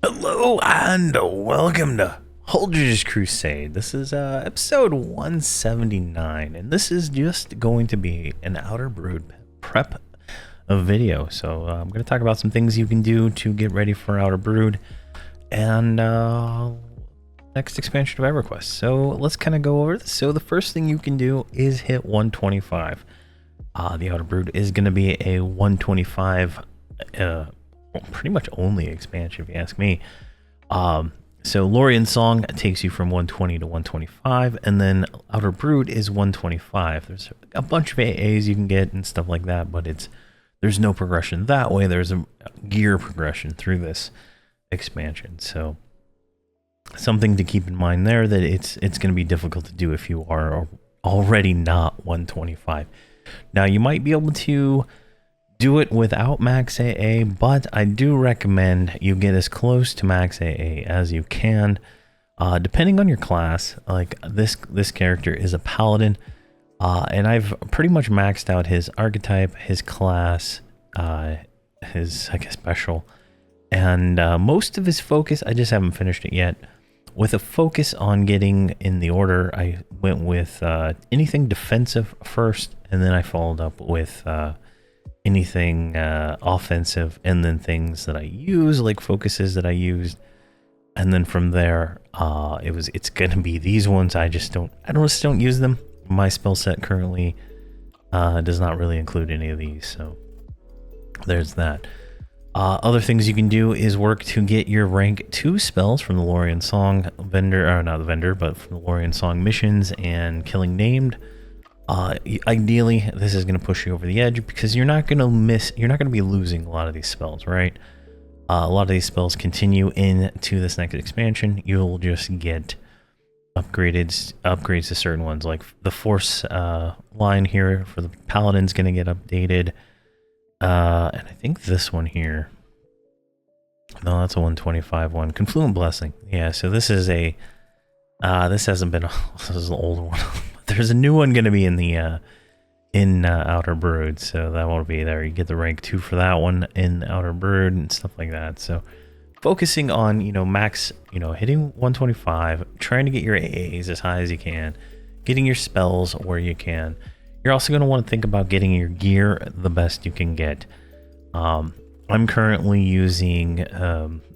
Hello and welcome to Holdredge Crusade. This is episode 179, and this is just going to be an Outer Brood prep video. So I'm going to talk about some things you can do to get ready for Outer Brood and next expansion of Everquest. So let's kind of go over this. So the first thing you can do is hit 125. The Outer Brood is going to be a 125 pretty much only expansion if you ask me. So Lorien's Song takes you from 120 to 125, and then Outer Brood is 125. There's a bunch of AAs you can get and stuff like that, but there's no progression that way. There's a gear progression through this expansion. So something to keep in mind there, that it's going to be difficult to do if you are already not 125. Now you might be able to do it without max AA, but I do recommend you get as close to max AA as you can, depending on your class. Like this character is a paladin, and I've pretty much maxed out his archetype, his class, his special, and most of his focus. I just haven't finished it yet. With a focus on getting in the order, I went with anything defensive first, and then I followed up with anything offensive, and then things that I use, like focuses that I used, and then from there it's gonna be these ones. I just don't use them. My spell set currently does not really include any of these, so there's that. Other things you can do is work to get your rank 2 spells from the Lorien Song vendor, or not the vendor, but from the Lorien Song missions and killing named. Ideally, this is going to push you over the edge, because you're not going to be losing a lot of these spells, right? A lot of these spells continue into this next expansion. You'll just get upgrades to certain ones, like the Force line here for the Paladin's going to get updated. And I think this one here, no, that's a 125 one. Confluent Blessing. Yeah, so this is this hasn't been, this is an old one. There's a new one going to be in the Outer Brood, so that won't be there. You get the rank 2 for that one in Outer Brood and stuff like that. So focusing on, max, hitting 125, trying to get your AAs as high as you can, getting your spells where you can. You're also going to want to think about getting your gear the best you can get. I'm currently using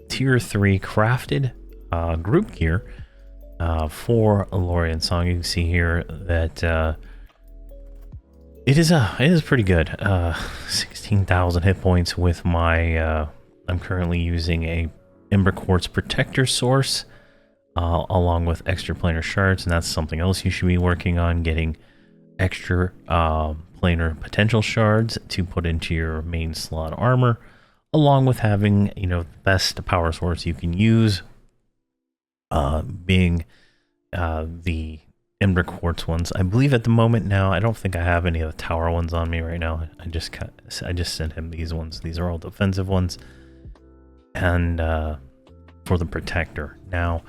tier 3 crafted group gear for a Lorien Song. You can see here that it is pretty good. 16,000 hit points with my I'm currently using a Ember Quartz protector source along with extra planar shards, and that's something else you should be working on, getting extra planar potential shards to put into your main slot armor, along with having the best power source you can use, being the Ember Quartz ones. I believe at the moment now, I don't think I have any of the tower ones on me right now. I just sent him these ones. These are all defensive ones, and for the protector. Now,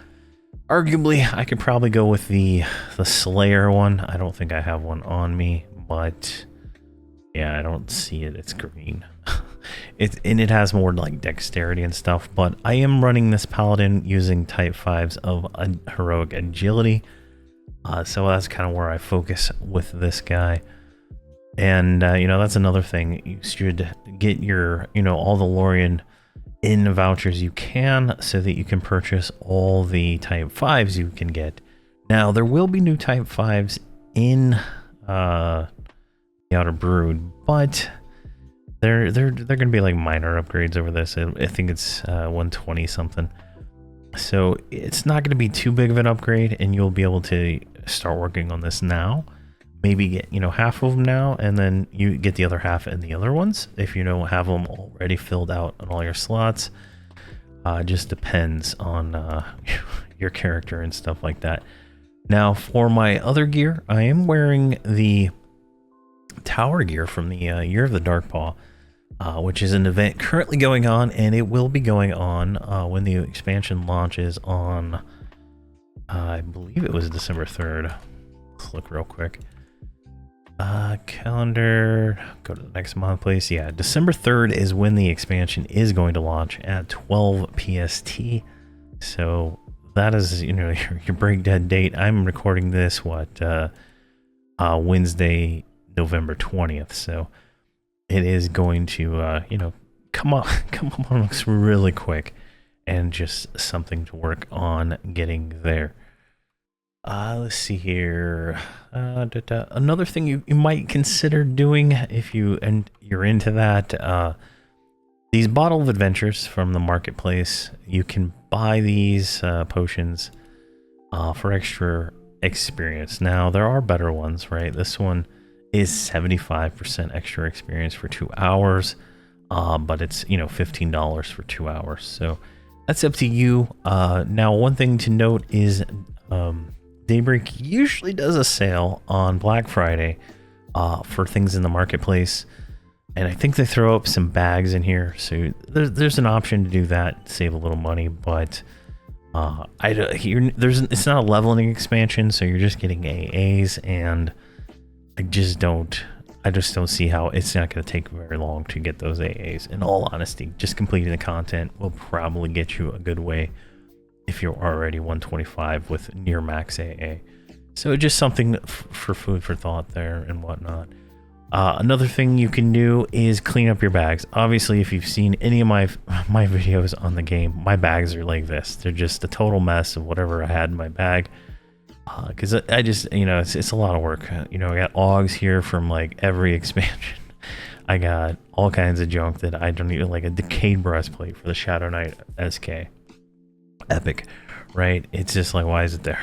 arguably, I could probably go with the Slayer one. I don't think I have one on me, but yeah, I don't see it. It's green. It has more like dexterity and stuff, but I am running this paladin using type 5s of heroic agility, so that's kind of where I focus with this guy. And that's another thing. You should get your all the Lorien in vouchers you can, so that you can purchase all the type 5s you can get. Now there will be new type 5s in the Outer Brood, but they're going to be like minor upgrades over this. I think it's 120 something. So it's not going to be too big of an upgrade, and you'll be able to start working on this now. Maybe get half of them now, and then you get the other half in the other ones if you don't have them already filled out on all your slots. It just depends on your character and stuff like that. Now for my other gear, I am wearing the tower gear from the Year of the Darkpaw, which is an event currently going on, and it will be going on when the expansion launches on, I believe it was December 3rd. Let's look real quick. Calendar, go to the next month, please. Yeah, December 3rd is when the expansion is going to launch at 12 PST. So that is, you know, your break dead date. I'm recording this, Wednesday, November 20th. So it is going to, you know, come on really quick, and just something to work on getting there. Let's see here. Another thing you might consider doing if you're into that, these Bottle of Adventures from the marketplace, you can buy these potions for extra experience. Now, there are better ones, right? This one is 75% extra experience for 2 hours, but it's, you know, $15 for 2 hours. So that's up to you. Now, one thing to note is Daybreak usually does a sale on Black Friday for things in the marketplace, and I think they throw up some bags in here, so there's an option to do that, save a little money. But it's not a leveling expansion, so you're just getting AAs, and I just don't see how it's not going to take very long to get those AAs. In all honesty, just completing the content will probably get you a good way if you're already 125 with near max AA. So just something for food for thought there and whatnot. Another thing you can do is clean up your bags. Obviously, if you've seen any of my videos on the game, my bags are like this. They're just a total mess of whatever I had in my bag. Because I just, you know, it's a lot of work. You know, I got Augs here from like every expansion. I got all kinds of junk that I don't even, like a decayed breastplate for the Shadow Knight SK. Epic, right? It's just like, why is it there?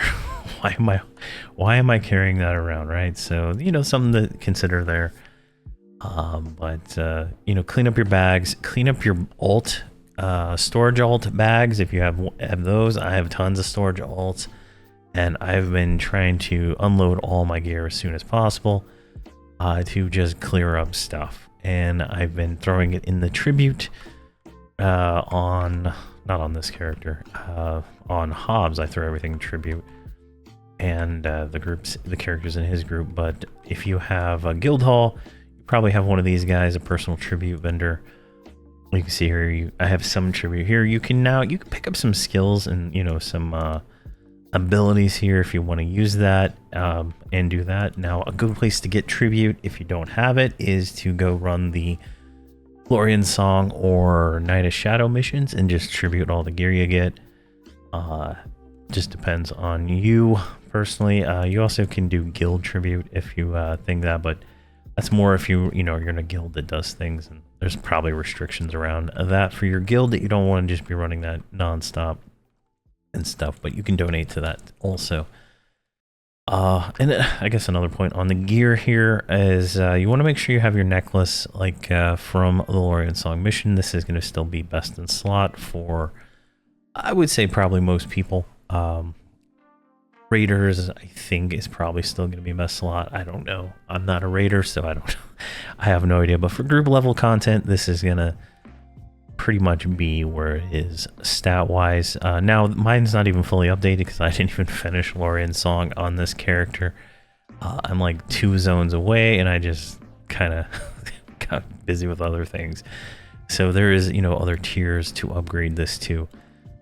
why am I carrying that around, right? So, you know, something to consider there. You know, clean up your bags, clean up your alt, storage alt bags if you have those. I have tons of storage alts, and I've been trying to unload all my gear as soon as possible to just clear up stuff. And I've been throwing it in the tribute not on this character, on Hobbs. I throw everything in tribute, and the characters in his group. But if you have a guild hall, you probably have one of these guys, a personal tribute vendor. You can see here, I have some tribute here. You can pick up some skills and, you know, some abilities here if you want to use that, and do that. Now, a good place to get tribute if you don't have it is to go run the Glorian Song or Night of Shadow missions and just tribute all the gear you get. Just depends on you personally. You also can do guild tribute if you think that, but that's more if you're in a guild that does things, and there's probably restrictions around that for your guild that you don't want to just be running that non-stop and stuff, but you can donate to that also. And I guess another point on the gear here is you want to make sure you have your necklace, like from the Glorian Song mission. This is going to still be best in slot for, I would say, probably most people. Raiders, I think, is probably still going to be best slot. I don't know. I'm not a raider, so I don't know. I have no idea. But for group level content, this is going to pretty much be where it is stat-wise. Now, mine's not even fully updated because I didn't even finish Glorian Song on this character. I'm like 2 zones away, and I just kind of got busy with other things. So there is, other tiers to upgrade this to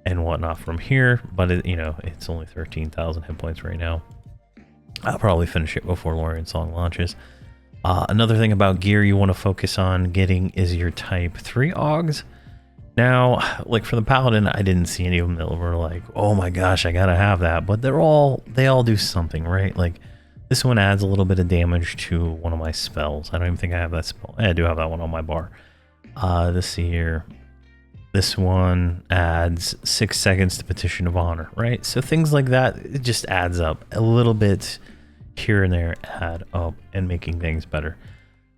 and whatnot from here, but it's only 13,000 hit points right now. I'll probably finish it before Glorian Song launches. Another thing about gear you want to focus on getting is your Type 3 Augs. Now, like for the Paladin, I didn't see any of them that were like, oh my gosh, I gotta have that. But they all do something, right? Like this one adds a little bit of damage to one of my spells. I don't even think I have that spell. I do have that one on my bar. Let's see here. This one adds 6 seconds to Petition of Honor, right? So things like that, it just adds up a little bit here and there, add up and making things better.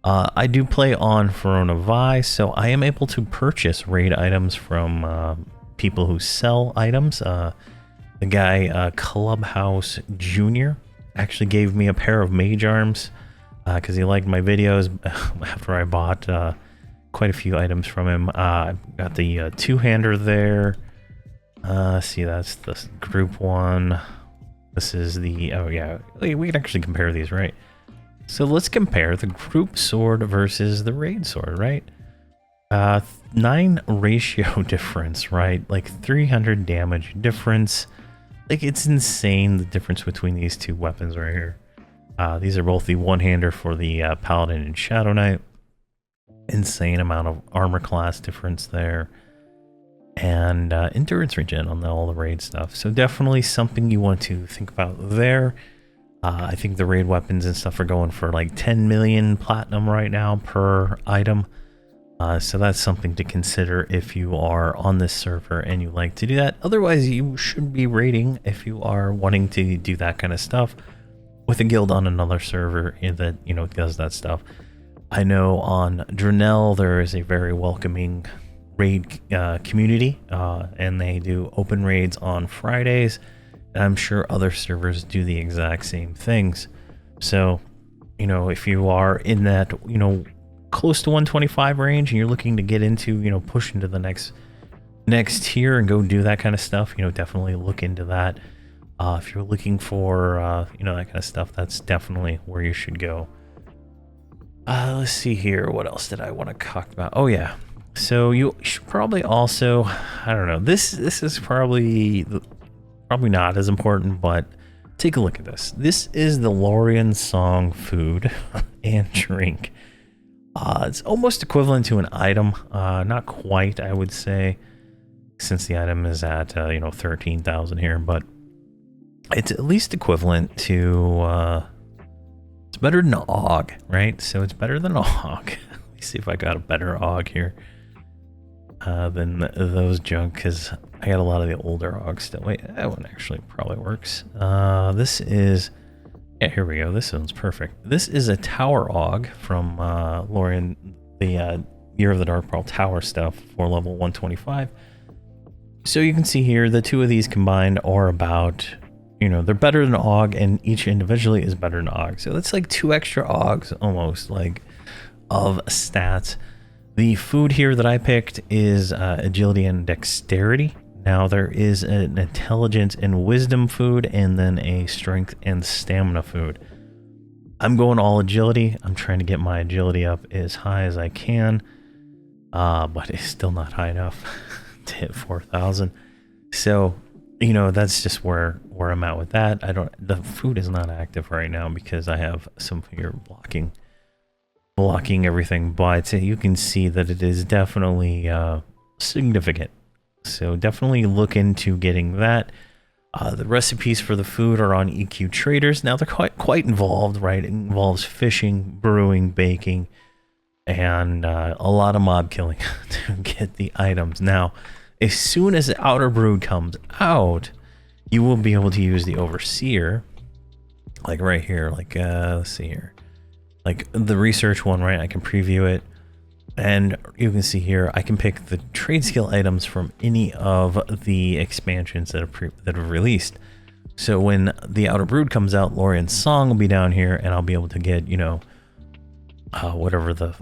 I do play on Verona Vi, so I am able to purchase raid items from people who sell items. The guy, Clubhouse Jr., actually gave me a pair of mage arms because he liked my videos after I bought quite a few items from him. I got the two-hander there. See, that's the group one. This is the, oh yeah, we can actually compare these, right? So let's compare the group sword versus the raid sword, right? 9 ratio difference, right? Like 300 damage difference. Like, it's insane, the difference between these two weapons right here. These are both the one-hander for the Paladin and Shadow Knight. Insane amount of armor class difference there. And endurance regen on all the raid stuff. So definitely something you want to think about there. I think the raid weapons and stuff are going for like 10 million platinum right now per item. So that's something to consider if you are on this server and you like to do that. Otherwise, you should be raiding if you are wanting to do that kind of stuff with a guild on another server that, you know, does that stuff. I know on Drenell there is a very welcoming raid community, and they do open raids on Fridays. And I'm sure other servers do the exact same things. So, you know, if you are in that, you know, close to 125 range and you're looking to get into, you know, push into the next tier and go do that kind of stuff, you know, definitely look into that. If you're looking for, you know, that kind of stuff, that's definitely where you should go. Let's see here. What else did I want to talk about? Oh, yeah. So you should probably also, I don't know, this is probably not as important, but take a look at this. This is the Lorien Song food and drink. It's almost equivalent to an item. Not quite, I would say, since the item is at, you know, 13,000 here, but it's at least equivalent to, it's better than AUG, right? So it's better than AUG. Let me see if I got a better AUG here than those junk, because I got a lot of the older AUGs still. Wait, that one actually probably works. This is, yeah, here we go. This one's perfect. This is a Tower AUG from Lorien, the Year of the Dark Pearl Tower stuff for level 125. So you can see here, the two of these combined are about, you know, they're better than AUG, and each individually is better than AUG. So that's like 2 extra AUGs almost, like, of stats. The food here that I picked is agility and dexterity. Now there is an intelligence and wisdom food, and then a strength and stamina food. I'm going all agility. I'm trying to get my agility up as high as I can, but it's still not high enough to hit 4,000. So, you know, that's just where I'm at with that. The food is not active right now because I have some here blocking everything, but you can see that it is definitely significant. So definitely look into getting that. The recipes for the food are on EQ Traders. Now they're quite involved, right? It involves fishing, brewing, baking, and a lot of mob killing to get the items. Now, as soon as the Outer Brood comes out, you will be able to use the Overseer, like right here. Like let's see here. Like the research one, right? I can preview it, and you can see here I can pick the trade skill items from any of the expansions that have released. So when the Outer Brood comes out, Lorien's Song will be down here, and I'll be able to get, you know, whatever the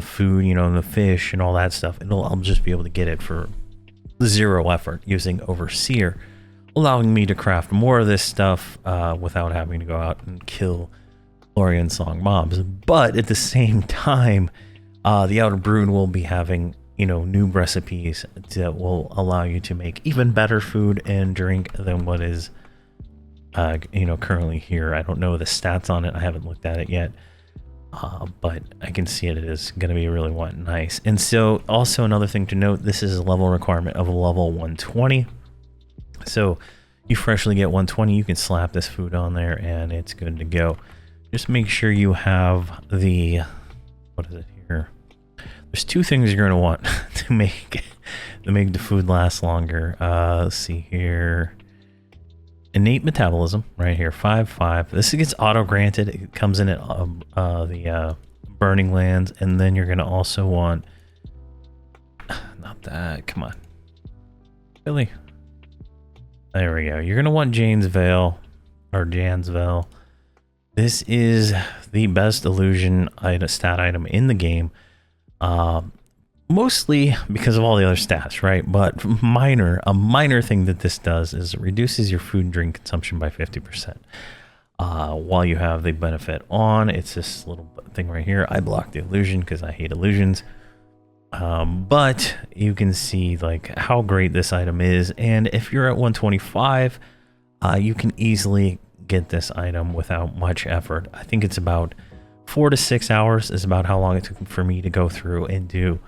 food, you know, and the fish and all that stuff. I'll just be able to get it for 0 effort using Overseer, allowing me to craft more of this stuff without having to go out and kill Lorien Song mobs. But at the same time, the Outer Brood will be having, you know, new recipes that will allow you to make even better food and drink than what is, you know, currently here. I don't know the stats on it. I haven't looked at it yet, but I can see it is going to be really nice. And so also another thing to note, this is a level requirement of a level 120. So you freshly get 120, you can slap this food on there and it's good to go. Just make sure you have the, what is it here? There's 2 things you're going to want to make the food last longer. Let's see here. Innate metabolism right here, 5/5. This gets auto granted. It comes in at the burning lands, and then you're going to also want, not that, come on, really. There we go. You're going to want Jan's Veil, or Jan's Veil. This is the best illusion stat item in the game, mostly because of all the other stats, right? But a minor thing that this does is it reduces your food and drink consumption by 50%. while you have the benefit on. It's this little thing right here. I blocked the illusion because I hate illusions. But you can see like how great this item is, and if you're at 125, you can easily get this item without much effort. I think it's about 4 to 6 hours is about how long it took for me to go through and do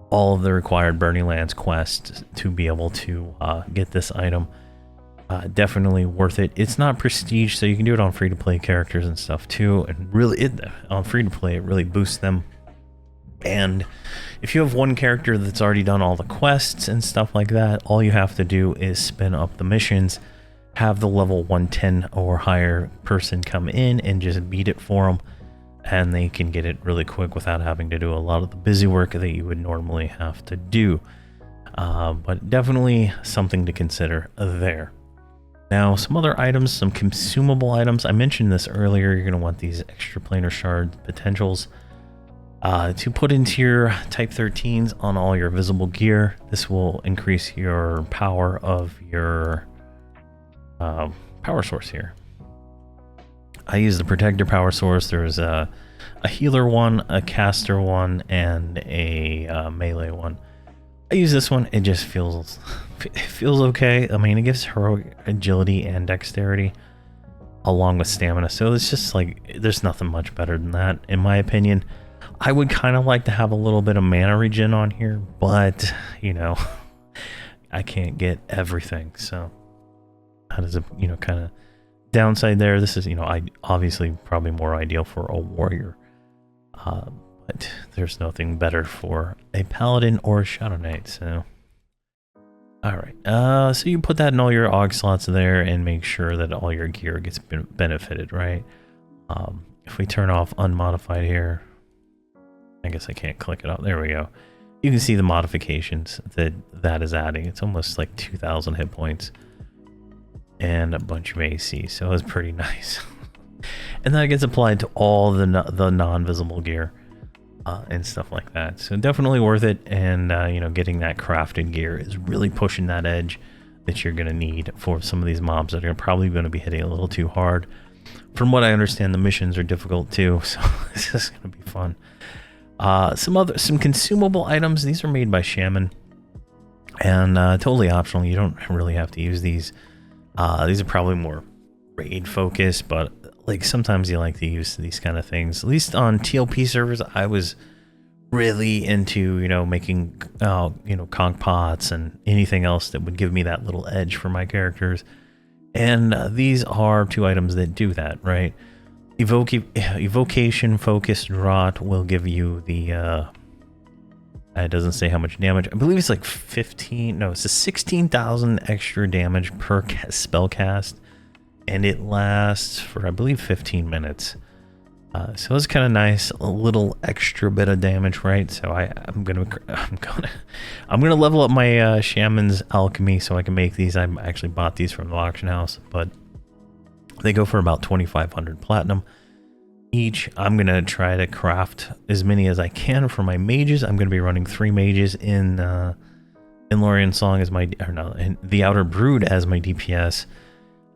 all of the required Burning Lands quests to be able to get this item. Definitely worth it. It's not prestige, so you can do it on free-to-play characters and stuff too, and really on free-to-play it really boosts them. And if you have one character that's already done all the quests and stuff like that, all you have to do is spin up the missions, have the level 110 or higher person come in and just beat it for them, and they can get it really quick without having to do a lot of the busy work that you would normally have to do. But definitely something to consider there. Now, some other items, some consumable items. I mentioned this earlier. You're going to want these extra planar shard potentials to put into your Type 13s on all your visible gear. This will increase your power of your power source here. I use the protector power source. There's a healer one, a caster one, and a melee one. I use this one. It just feels okay. I mean, it gives heroic agility and dexterity along with stamina. So it's just like, there's nothing much better than that, in my opinion. I would kind of like to have a little bit of mana regen on here, but, you know, I can't get everything. So that is a, you know, kind of downside there. This is, you know, obviously probably more ideal for a warrior, but there's nothing better for a paladin or a shadow knight. So all right, so you put that in all your AUG slots there and make sure that all your gear gets benefited, right? If we turn off unmodified here, I guess I can't click it up. There we go. You can see the modifications that is adding. It's almost like 2,000 hit points and a bunch of AC, so it's pretty nice. And that gets applied to all the non-visible gear and stuff like that. So definitely worth it. And you know, getting that crafted gear is really pushing that edge that you're going to need for some of these mobs that are probably going to be hitting a little too hard. From what I understand, the missions are difficult too, so this is going to be fun. Some consumable items. These are made by Shaman and totally optional. You don't really have to use these. These are probably more raid focused, but like sometimes you like to use these kind of things. At least on TLP servers, I was really into, you know, making you know, conch pots and anything else that would give me that little edge for my characters. And these are two items that do that, right? Evocation focused rot will give you the it doesn't say how much damage. I believe it's like 15, no, it's a 16,000 extra damage per spell cast, and it lasts for, I believe, 15 minutes. So it's kind of nice, a little extra bit of damage, right? So I'm gonna level up my Shaman's alchemy so I can make these. I actually bought these from the auction house, but they go for about 2,500 platinum each. I'm gonna try to craft as many as I can for my mages. I'm gonna be running 3 mages in Lorien Song as my, or no, in the Outer Brood as my DPS.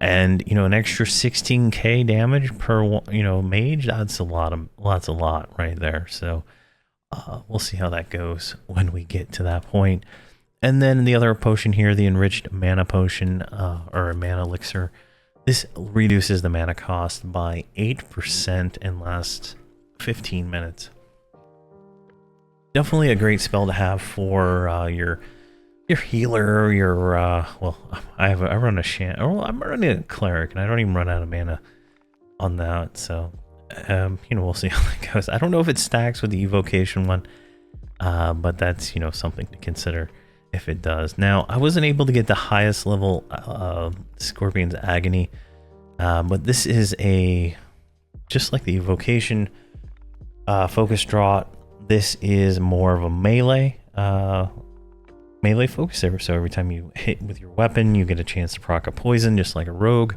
And, you know, an extra 16k damage per, you know, mage, that's a lot right there. So we'll see how that goes when we get to that point. And then the other potion here, the enriched mana potion, or a mana elixir, this reduces the mana cost by 8% and lasts 15 minutes. Definitely a great spell to have for your healer, your well, I run a I'm running a cleric, and I don't even run out of mana on that. So you know, we'll see how that goes. I don't know if it stacks with the evocation one, but that's, you know, something to consider if it does. Now, I wasn't able to get the highest level Scorpion's Agony, but this is just like the evocation focus draw. This is more of a melee focus there, so every time you hit with your weapon, you get a chance to proc a poison, just like a rogue.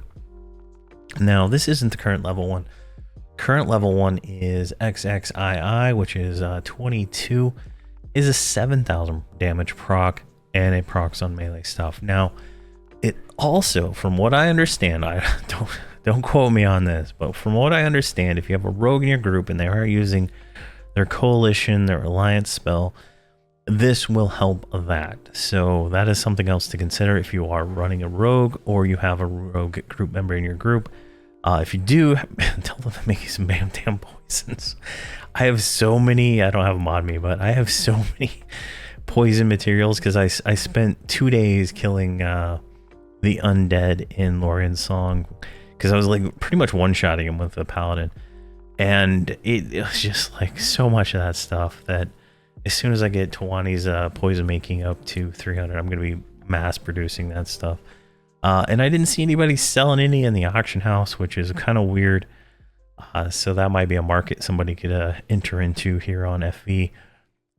Now, this isn't the current level one. Current level one is XXII, which is 22, is a 7,000 damage proc, and it procs on melee stuff. Now, it also, from what I understand, I don't quote me on this, but from what I understand, if you have a rogue in your group and they are using their coalition, their alliance spell, this will help that. So that is something else to consider if you are running a rogue or you have a rogue group member in your group. If you do, tell them to make you some damn poisons. I have so many, I don't have them on me, but I have so many poison materials because I spent 2 days killing the undead in Lorian's Song because I was like pretty much one-shotting him with the paladin. And it was just like so much of that stuff that as soon as I get Tawani's poison making up to 300, I'm going to be mass producing that stuff. And I didn't see anybody selling any in the auction house, which is kind of weird. So that might be a market somebody could enter into here on FV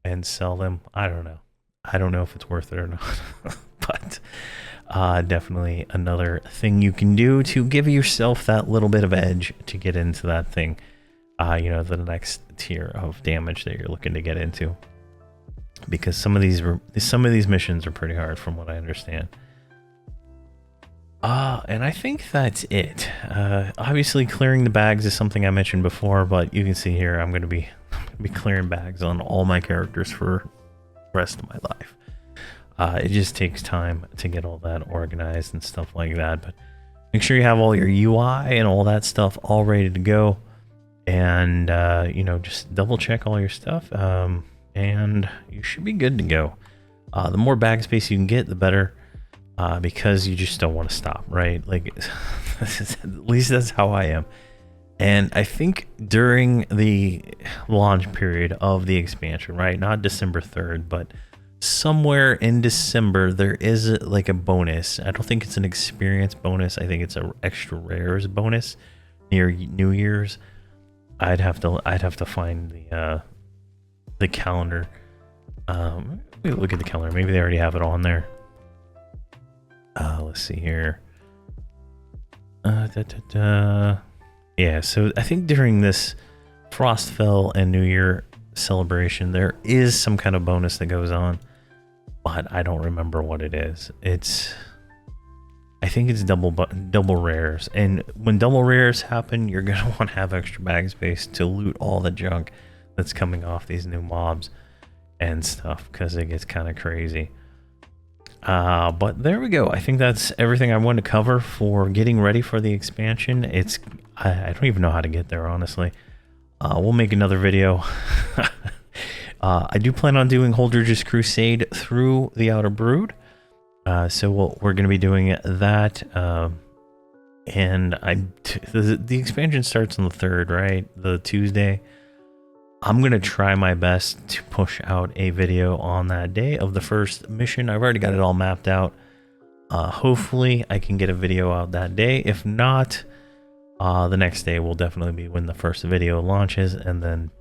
and sell them. I don't know. I don't know if it's worth it or not. But definitely another thing you can do to give yourself that little bit of edge to get into that thing. You know, the next tier of damage that you're looking to get into. Because some of these missions are pretty hard from what I understand. And I think that's it. Obviously clearing the bags is something I mentioned before, but you can see here I'm going to be clearing bags on all my characters for the rest of my life. It just takes time to get all that organized and stuff like that, but make sure you have all your UI and all that stuff all ready to go. And you know, just double check all your stuff, and you should be good to go. The more bag space you can get, the better, because you just don't want to stop, right? Like, at least that's how I am. And I think during the launch period of the expansion, right, not December 3rd, but somewhere in December, there is like a bonus. I don't think it's an experience bonus. I think it's an extra rares bonus near New Year's. I'd have to find the calendar. Let me look at the calendar. Maybe they already have it on there. Let's see here. Yeah, so I think during this Frostfell and New Year celebration, there is some kind of bonus that goes on, but I don't remember what it is. I think it's double rares, and when double rares happen, you're gonna want to have extra bag space to loot all the junk that's coming off these new mobs and stuff, because it gets kind of crazy. But there we go. I think that's everything I wanted to cover for getting ready for the expansion. I don't even know how to get there, honestly. We'll make another video. I do plan on doing Holdredge's Crusade through the Outer Brood. So we're going to be doing that. And the expansion starts on the 3rd, right? The Tuesday. I'm going to try my best to push out a video on that day of the first mission. I've already got it all mapped out. Hopefully I can get a video out that day. If not, the next day will definitely be when the first video launches, and then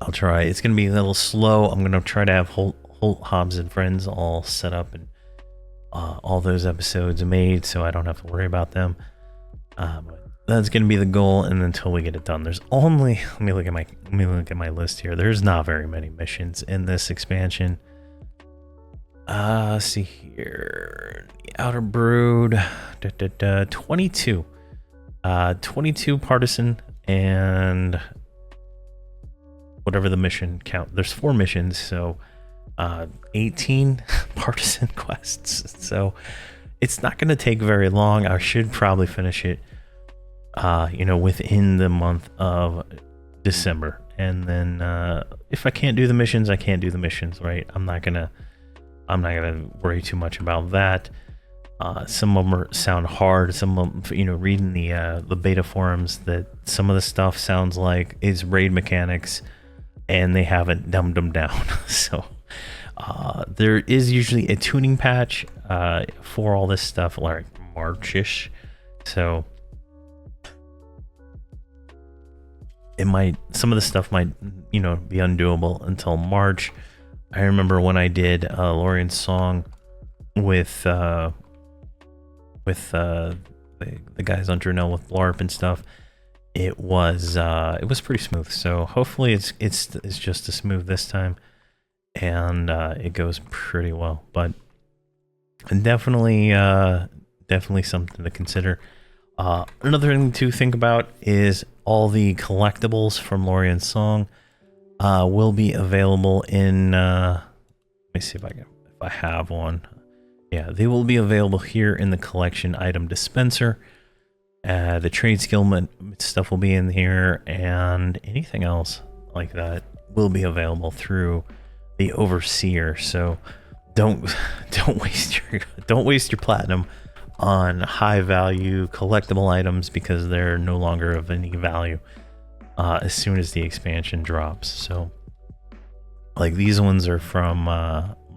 I'll try. It's going to be a little slow. I'm going to try to have Holt, Hobbs, and Friends all set up and all those episodes made, so I don't have to worry about them. But that's going to be the goal, and until we get it done, there's only, let me look at my list here. There's not very many missions in this expansion. See here, the Outer Brood, 22. 22 partisan and whatever the mission count. There's 4 missions, so 18 partisan quests. So it's not going to take very long. I should probably finish it, you know, within the month of December. And then if I can't do the missions, I can't do the missions, right? I'm not gonna worry too much about that. Some of them sound hard. Some of them, you know, reading the beta forums, that some of the stuff sounds like is raid mechanics, and they haven't dumbed them down. So there is usually a tuning patch for all this stuff, like March-ish. So some of the stuff might, you know, be undoable until March. I remember when I did Lorian's Song with the guys on Journal with LARP and stuff, it was pretty smooth. So hopefully it's just as smooth this time, and it goes pretty well. But definitely something to consider. Another thing to think about is all the collectibles from Lorian's Song will be available in. Let me see if I have one. Yeah, they will be available here in the collection item dispenser. The trade skill stuff will be in here, and anything else like that will be available through the Overseer. So don't waste your platinum on high value collectible items, because they're no longer of any value as soon as the expansion drops. So like these ones are from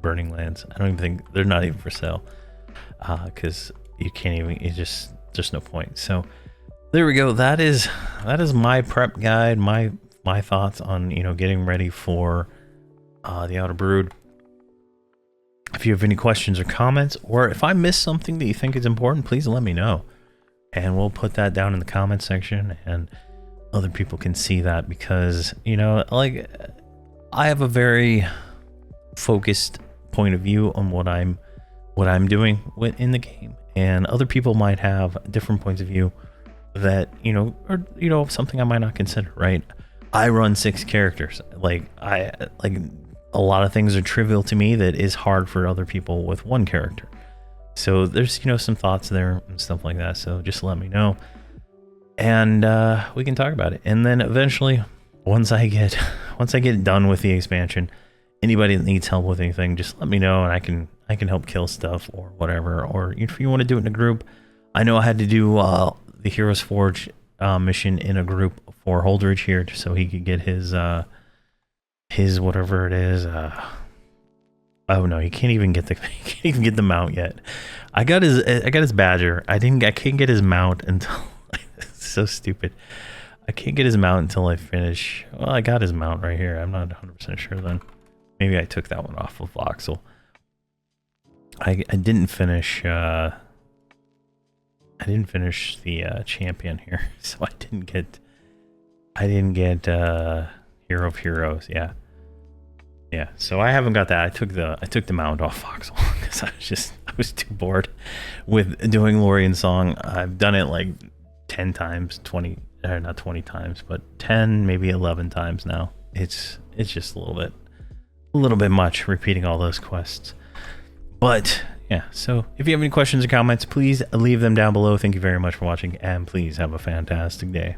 Burning Lands. I don't even think they're not even for sale, because you can't even, there's no point. So there we go. That is my prep guide, my thoughts on, you know, getting ready for the Outer Brood. If you have any questions or comments, or if I missed something that you think is important, please let me know, and we'll put that down in the comment section, and other people can see that, because, you know, like, I have a very focused point of view on what I'm doing in the game, and other people might have different points of view that, you know, or, you know, something I might not consider, right? I run 6 characters. Like, a lot of things are trivial to me that is hard for other people with 1 character. So there's, you know, some thoughts there and stuff like that. So just let me know, and we can talk about it. And then eventually, once I get done with the expansion, anybody that needs help with anything, just let me know, and I can help kill stuff or whatever. Or if you want to do it in a group, I know I had to do the Heroes Forge mission in a group for Holdredge here, so he could get his whatever it is. Oh no, he can't even get the mount yet. I got his badger. I can't get his mount until it's so stupid. I can't get his mount until I finish. Well, I got his mount right here. I'm not 100% sure then. Maybe I took that one off of Voxel. I didn't finish the champion here, so I didn't get Hero of Heroes. Yeah, so I haven't got that. I took the mount off Voxel because I was too bored with doing Lorian's Song. I've done it like 10 times, 20, not 20 times, but 10, maybe 11 times now. It's just a little bit much repeating all those quests. But yeah, so if you have any questions or comments, please leave them down below. Thank you very much for watching, and please have a fantastic day.